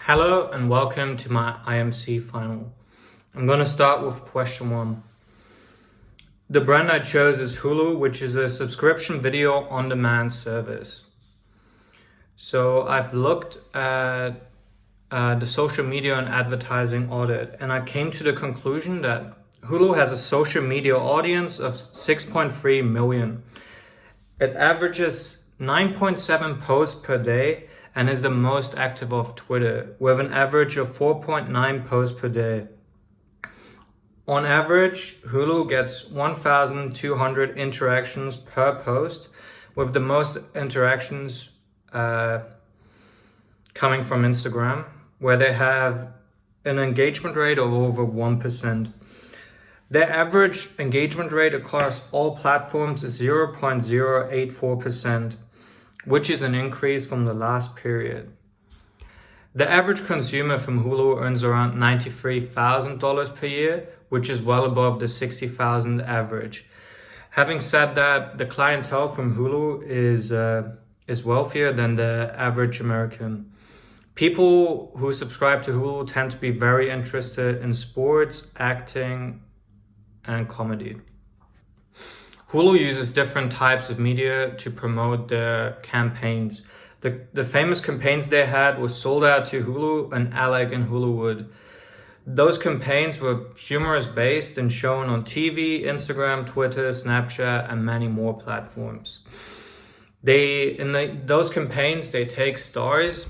Hello and welcome to my IMC Final. I'm going to start with question 1. The brand I chose is Hulu, which is a subscription video on-demand service. So I've looked at the social media and advertising audit, and I came to the conclusion that Hulu has a social media audience of 6.3 million. It averages 9.7 posts per day and is the most active of Twitter, with an average of 4.9 posts per day. On average, Hulu gets 1,200 interactions per post, with the most interactions coming from Instagram, where they have an engagement rate of over 1%. Their average engagement rate across all platforms is 0.084%, which is an increase from the last period. The average consumer from Hulu earns around $93,000 per year, which is well above the $60,000 average. Having said that, the clientele from Hulu is wealthier than the average American. People who subscribe to Hulu tend to be very interested in sports, acting, and comedy. Hulu uses different types of media to promote their campaigns. The famous campaigns they had was Sold Out to Hulu and Alec and Huluwood. Those campaigns were humorous based and shown on TV, Instagram, Twitter, Snapchat, and many more platforms. Those campaigns, they take stars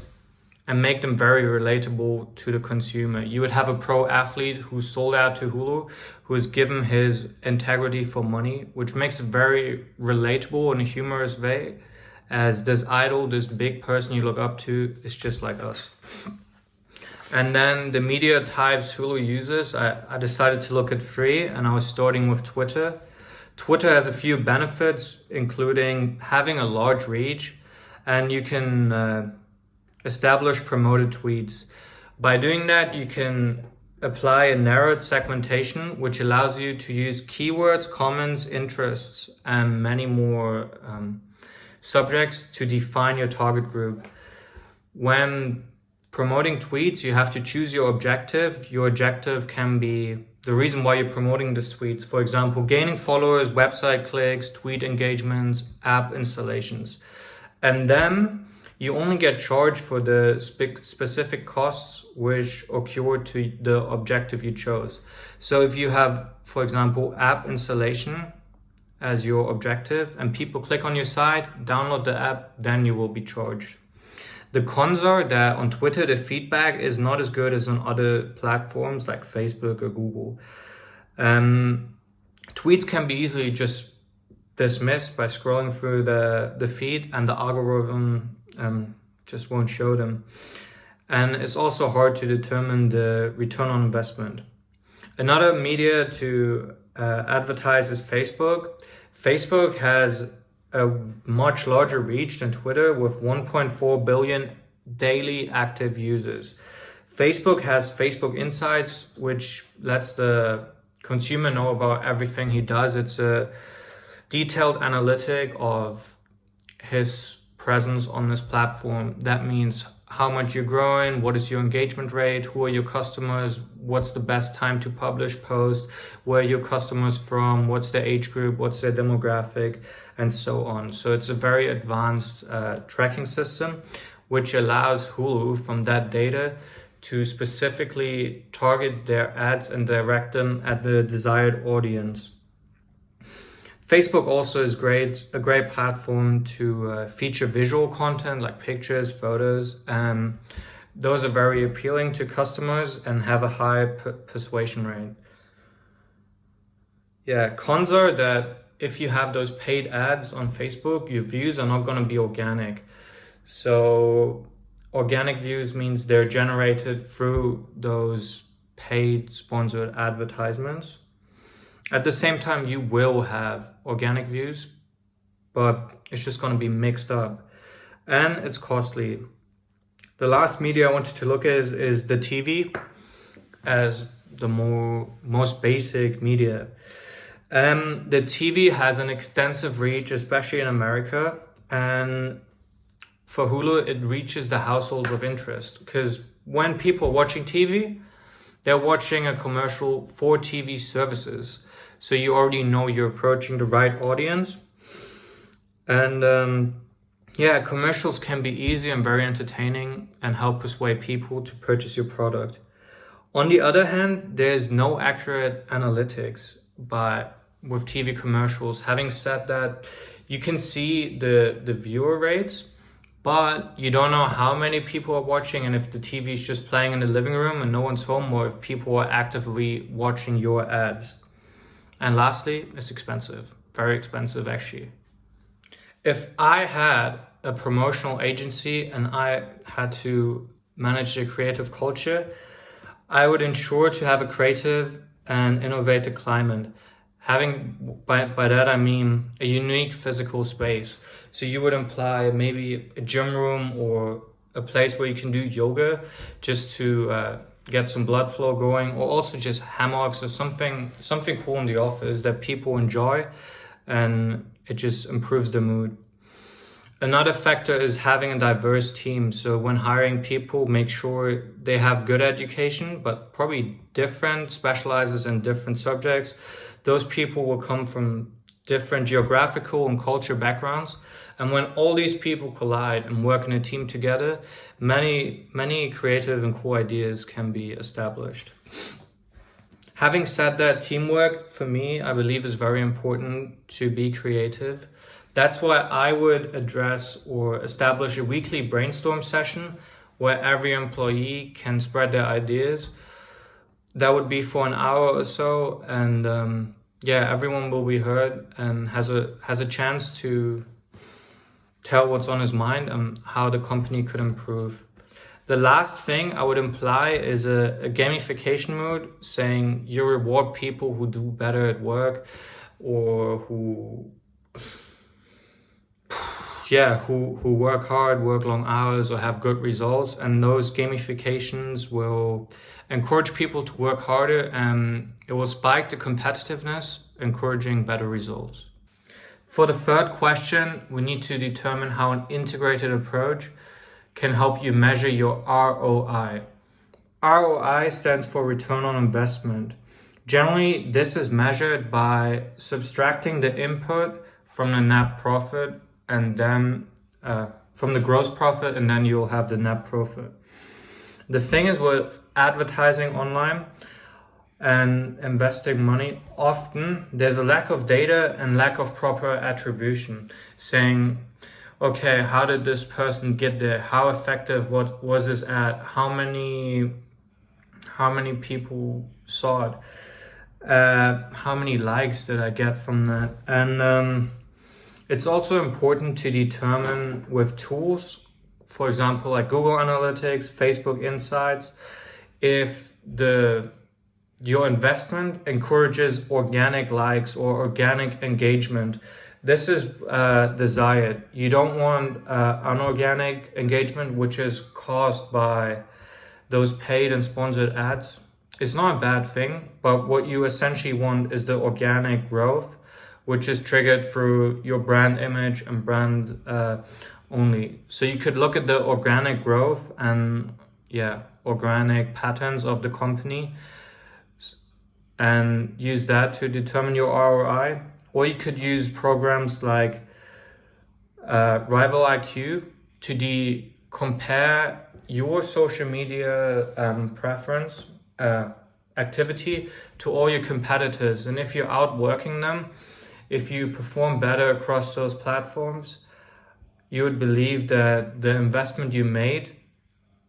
and make them very relatable to the consumer. You would have a pro athlete who sold out to Hulu, who is given his integrity for money, which makes it very relatable in a humorous way, as this idol, this big person you look up to, is just like us. And then the media types Hulu uses, I decided to look at 3, and I was starting with Twitter. Twitter has a few benefits, including having a large reach, and you can establish promoted tweets. By doing that, you can apply a narrowed segmentation, which allows you to use keywords, comments, interests, and many more subjects to define your target group. When promoting tweets, you have to choose your objective. Your objective can be the reason why you're promoting these tweets. For example, gaining followers, website clicks, tweet engagements, app installations. And then you only get charged for the specific costs which occur to the objective you chose. So if you have, for example, app installation as your objective and people click on your site, download the app, then you will be charged. The cons are that on Twitter, the feedback is not as good as on other platforms like Facebook or Google. Tweets can be easily just dismissed by scrolling through the feed, and the algorithm just won't show them. And it's also hard to determine the return on investment. Another media to advertise is Facebook. Facebook has a much larger reach than Twitter, with 1.4 billion daily active users. Facebook has Facebook Insights, which lets the consumer know about everything he does. It's a detailed analytic of his presence on this platform. That means how much you're growing, what is your engagement rate, who are your customers, what's the best time to publish posts, where are your customers from, what's their age group, what's their demographic, and so on. So it's a very advanced tracking system, which allows Hulu from that data to specifically target their ads and direct them at the desired audience. Facebook also is a great platform to feature visual content like pictures, photos. Those are very appealing to customers and have a high persuasion rate. Cons are that if you have those paid ads on Facebook, your views are not going to be organic. So organic views means they're generated through those paid sponsored advertisements. At the same time, you will have organic views, but it's just going to be mixed up, and it's costly. The last media I wanted to look at is the TV, as the most basic media. The TV has an extensive reach, especially in America, and for Hulu, it reaches the households of interest, because when people are watching TV, they're watching a commercial for TV services. So you already know you're approaching the right audience. And yeah, commercials can be easy and very entertaining and help persuade people to purchase your product. On the other hand, there's no accurate analytics with TV commercials. Having said that, you can see the viewer rates, but you don't know how many people are watching and if the TV is just playing in the living room and no one's home, or if people are actively watching your ads. And lastly, it's expensive, very expensive actually. If I had a promotional agency and I had to manage the creative culture, I would ensure to have a creative and innovative climate. By that I mean a unique physical space. So you would imply maybe a gym room or a place where you can do yoga just to get some blood flow going, or also just hammocks or something cool in the office that people enjoy, and it just improves the mood. Another factor is having a diverse team. So when hiring people, make sure they have good education, but probably different specializes in different subjects. Those people will come from different geographical and culture backgrounds. And when all these people collide and work in a team together, many creative and cool ideas can be established. Having said that, teamwork for me, I believe, is very important to be creative. That's why I would address or establish a weekly brainstorm session where every employee can spread their ideas. That would be for an hour or so, and yeah, everyone will be heard and has a chance to tell what's on his mind and how the company could improve. The last thing I would imply is a gamification mode, saying you reward people who do better at work, or who work hard, work long hours, or have good results. And those gamifications will encourage people to work harder, and it will spike the competitiveness, encouraging better results. For the third question, we need to determine how an integrated approach can help you measure your ROI. ROI stands for return on investment. Generally, this is measured by subtracting the input from the net profit, and then from the gross profit, and then you'll have the net profit. The thing is, with advertising online and investing money, often there's a lack of data and lack of proper attribution, saying, okay, how did this person get there? How effective was this ad? How many people saw it? How many likes did I get from that? And it's also important to determine with tools, for example, like Google Analytics, Facebook Insights, if your investment encourages organic likes or organic engagement. This is desired. You don't want unorganic engagement, which is caused by those paid and sponsored ads. It's not a bad thing, but what you essentially want is the organic growth, which is triggered through your brand image and brand only. So you could look at the organic growth and organic patterns of the company and use that to determine your ROI. Or you could use programs like Rival IQ to compare your social media preference activity to all your competitors. And if you're outworking them, if you perform better across those platforms, you would believe that the investment you made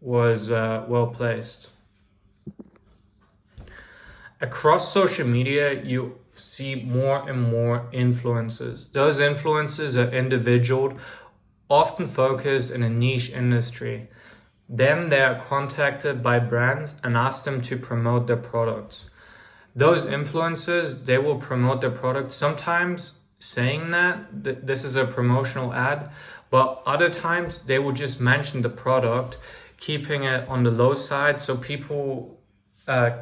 was well placed. Across social media, you see more and more influencers. Those influencers are individual, often focused in a niche industry. Then they are contacted by brands and ask them to promote their products. Those influencers, they will promote their products, sometimes saying that this is a promotional ad, but other times they will just mention the product, keeping it on the low side so people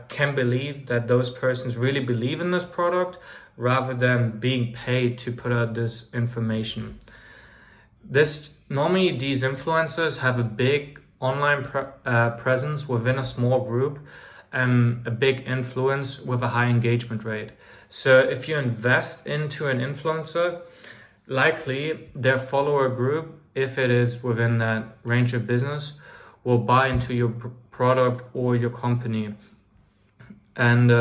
can believe that those persons really believe in this product rather than being paid to put out this information. Normally these influencers have a big online presence within a small group and a big influence with a high engagement rate. So if you invest into an influencer, likely their follower group, if it is within that range of business, will buy into your product or your company. And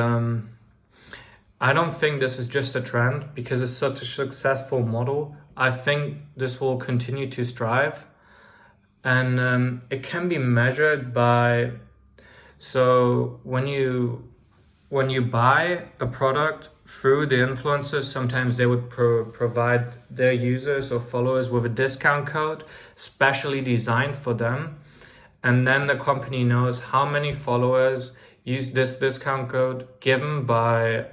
I don't think this is just a trend because it's such a successful model. I think this will continue to strive, and it can be measured by, so when you buy a product through the influencers, sometimes they would provide their users or followers with a discount code specially designed for them. And then the company knows how many followers use this discount code given by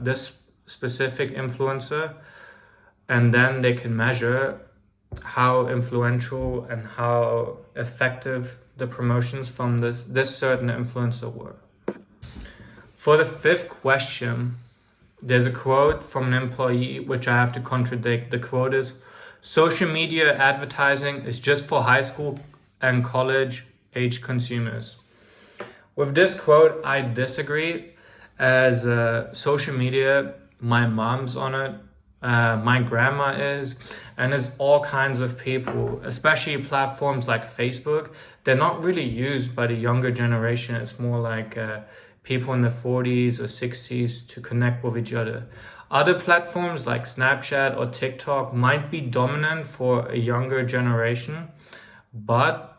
this specific influencer. And then they can measure how influential and how effective the promotions from this certain influencer were. For the fifth question, there's a quote from an employee which I have to contradict. The quote is, "Social media advertising is just for high school and college age consumers." With this quote, I disagree, as social media, my mom's on it, my grandma is, and there's all kinds of people, especially platforms like Facebook. They're not really used by the younger generation. It's more like people in the 40s or 60s to connect with each other. Other platforms like Snapchat or TikTok might be dominant for a younger generation, but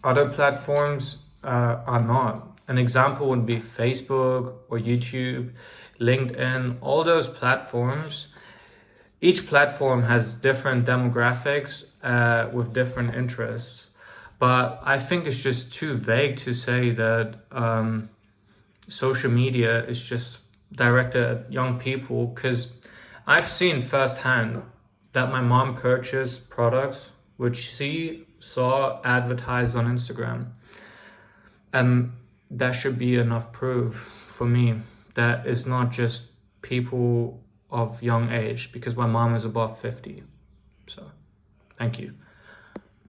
other platforms are not. An example would be Facebook or YouTube, LinkedIn, all those platforms. Each platform has different demographics with different interests, but I think it's just too vague to say that social media is just directed at young people, because I've seen firsthand that my mom purchased products which she saw advertised on Instagram, and that should be enough proof for me that it's not just people of young age, because my mom is above 50. So thank you.